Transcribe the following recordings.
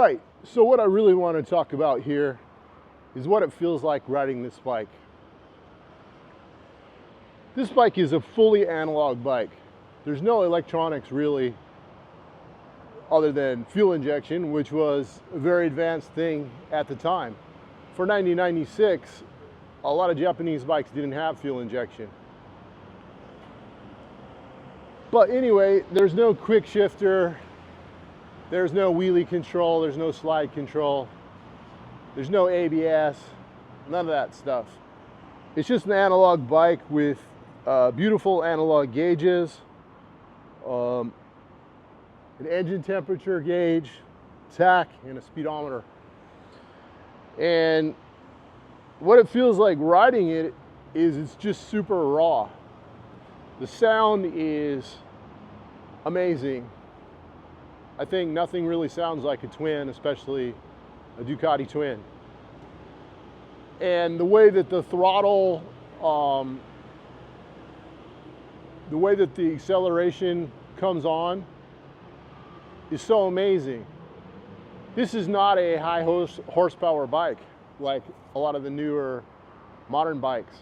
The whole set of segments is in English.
Right, so what I really want to talk about here is what it feels like riding this bike. This bike is a fully analog bike. There's no electronics really, other than fuel injection, which was a very advanced thing at the time. For 1996, a lot of Japanese bikes didn't have fuel injection. But anyway, there's no quick shifter, there's no wheelie control, there's no slide control, there's no ABS, none of that stuff. It's just an analog bike with beautiful analog gauges, an engine temperature gauge, tach, and a speedometer. And what it feels like riding it is it's just super raw. The sound is amazing. I think nothing really sounds like a twin, especially a Ducati twin. And the way that the throttle, the way that the acceleration comes on is so amazing. This is not a high horsepower bike like a lot of the newer modern bikes.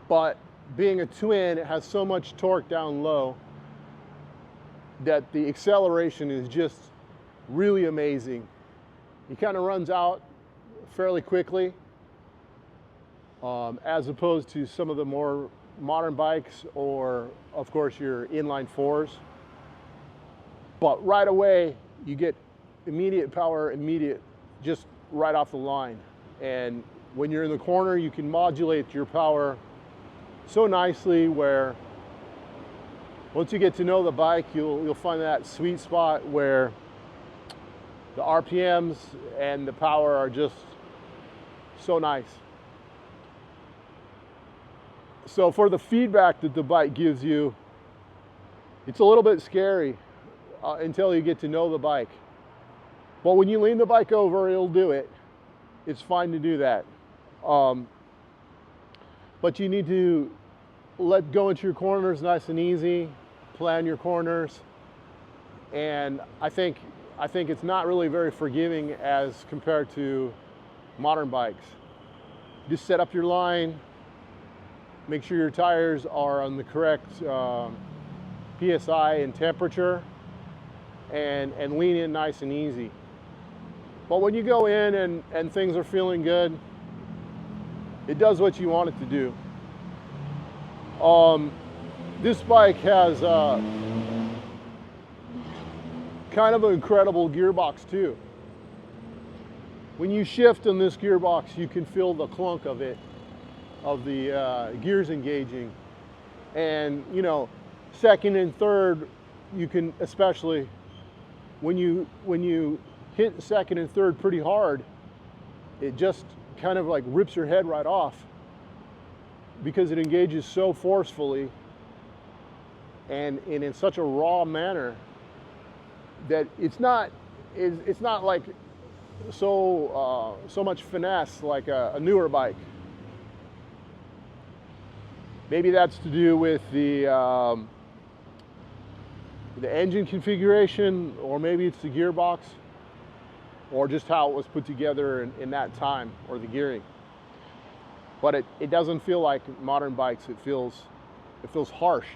But being a twin, it has so much torque down low that the acceleration is just really amazing. It kind of runs out fairly quickly, as opposed to some of the more modern bikes, or of course your inline fours. But right away you get immediate power, just right off the line. And when you're in the corner, you can modulate your power so nicely where once you get to know the bike, you'll find that sweet spot where the RPMs and the power are just so nice. So for the feedback that the bike gives you, it's a little bit scary until you get to know the bike. But when you lean the bike over, it'll do it. It's fine to do that. But you need to let go into your corners nice and easy, plan your corners. And I think it's not really very forgiving as compared to modern bikes. Just set up your line, make sure your tires are on the correct PSI and temperature, and lean in nice and easy. But when you go in and things are feeling good, it does what you want it to do. This bike has kind of an incredible gearbox too. When you shift on this gearbox, you can feel the clunk of it, of the gears engaging. And you know, second and third, you can, especially when you hit second and third pretty hard, it just kind of like rips your head right off because it engages so forcefully and in such a raw manner that it's not like so much finesse like a newer bike. Maybe that's to do with the engine configuration, or maybe it's the gearbox, or just how it was put together in that time, or the gearing. But it doesn't feel like modern bikes. It feels harsh.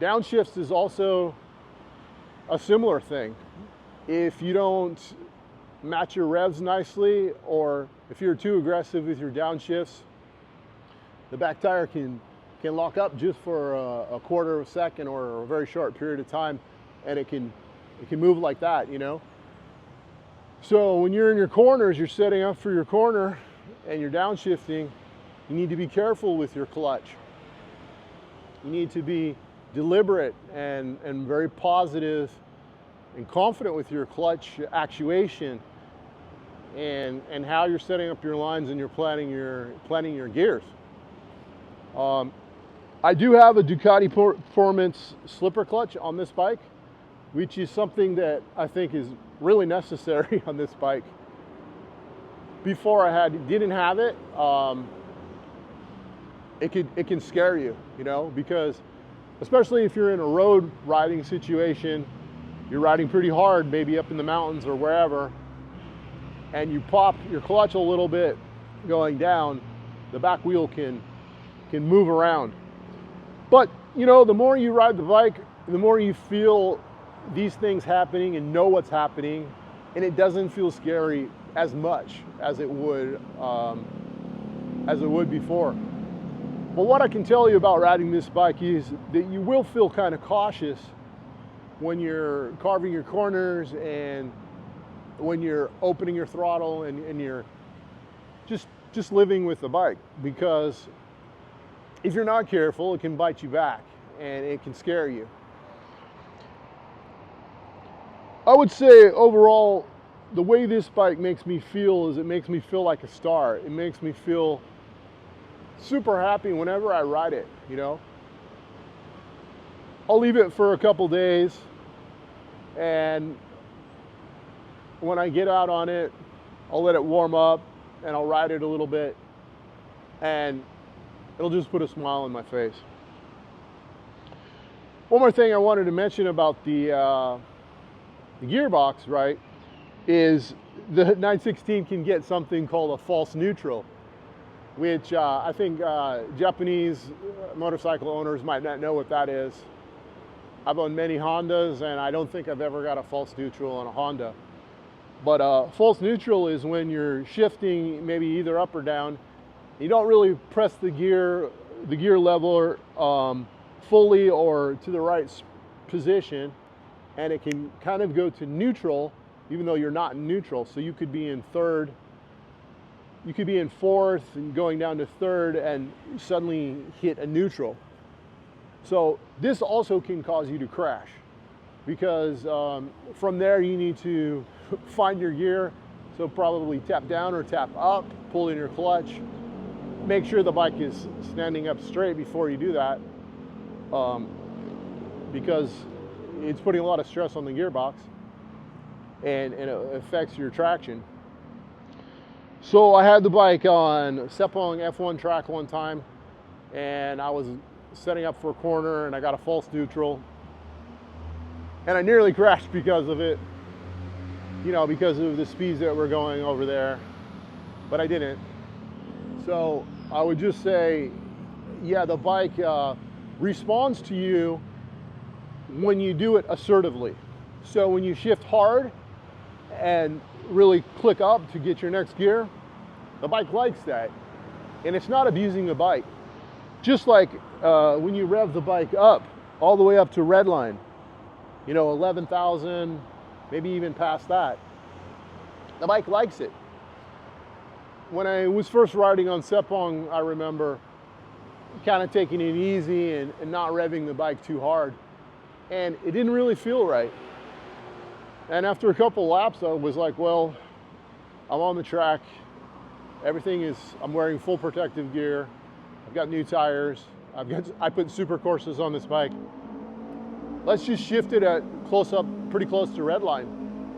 Downshifts is also a similar thing. If you don't match your revs nicely, or if you're too aggressive with your downshifts, the back tire can lock up just for a quarter of a second or a very short period of time, and it can move like that, you know. So when you're in your corners, you're setting up for your corner and you're downshifting, you need to be careful with your clutch. You need to be deliberate and very positive and confident with your clutch actuation and how you're setting up your lines and you're planning your gears. I do have a Ducati Performance slipper clutch on this bike, which is something that I think is really necessary on this bike. Before didn't have it, it can scare you, you know, because especially if you're in a road riding situation, you're riding pretty hard, maybe up in the mountains or wherever, and you pop your clutch a little bit going down, the back wheel can move around. But you know, the more you ride the bike, the more you feel these things happening and know what's happening, and it doesn't feel scary as much as it would before. But what I can tell you about riding this bike is that you will feel kind of cautious when you're carving your corners and when you're opening your throttle and you're just living with the bike, because if you're not careful, it can bite you back and it can scare you. I would say overall, the way this bike makes me feel is it makes me feel like a star. It makes me feel super happy whenever I ride it, you know. I'll leave it for a couple days, and when I get out on it, I'll let it warm up and I'll ride it a little bit, and it'll just put a smile on my face. One more thing I wanted to mention about the gearbox, right, is the 916 can get something called a false neutral, which I think Japanese motorcycle owners might not know what that is. I've owned many Hondas, and I don't think I've ever got a false neutral on a Honda. But false neutral is when you're shifting maybe either up or down. You don't really press the gear lever fully or to the right position, and it can kind of go to neutral even though you're not in neutral. So you could be in third, you could be in fourth and going down to third and suddenly hit a neutral. So this also can cause you to crash, because from there you need to find your gear. So probably tap down or tap up, pull in your clutch, make sure the bike is standing up straight before you do that, because it's putting a lot of stress on the gearbox and it affects your traction. So I had the bike on Sepang F1 track one time, and I was setting up for a corner and I got a false neutral, and I nearly crashed because of it, you know, because of the speeds that were going over there, but I didn't. So I would just say, yeah, the bike responds to you when you do it assertively. So when you shift hard and really click up to get your next gear, the bike likes that, and it's not abusing the bike. Just like when you rev the bike up, all the way up to red line, you know, 11,000, maybe even past that, the bike likes it. When I was first riding on Sepang, I remember kind of taking it easy and not revving the bike too hard, and it didn't really feel right. And after a couple laps, I was like, well, I'm on the track, everything is, I'm wearing full protective gear, I've got new tires, I put super courses on this bike. Let's just shift it at pretty close to red line.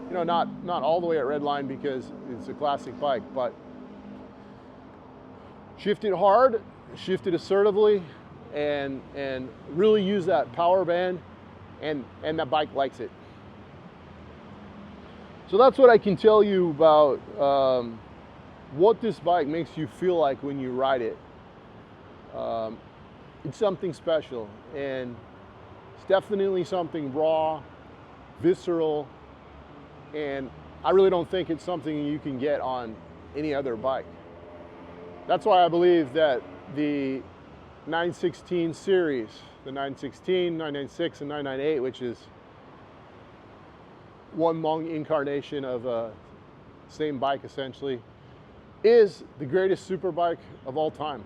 You know, not all the way at red line because it's a classic bike, but shift it hard, shift it assertively, and really use that power band, and that bike likes it. So that's what I can tell you about what this bike makes you feel like when you ride it. It's something special, and it's definitely something raw, visceral, and I really don't think it's something you can get on any other bike. That's why I believe that the 916 series, the 916, 996, and 998, which is one long incarnation of a same bike essentially, is the greatest super bike of all time.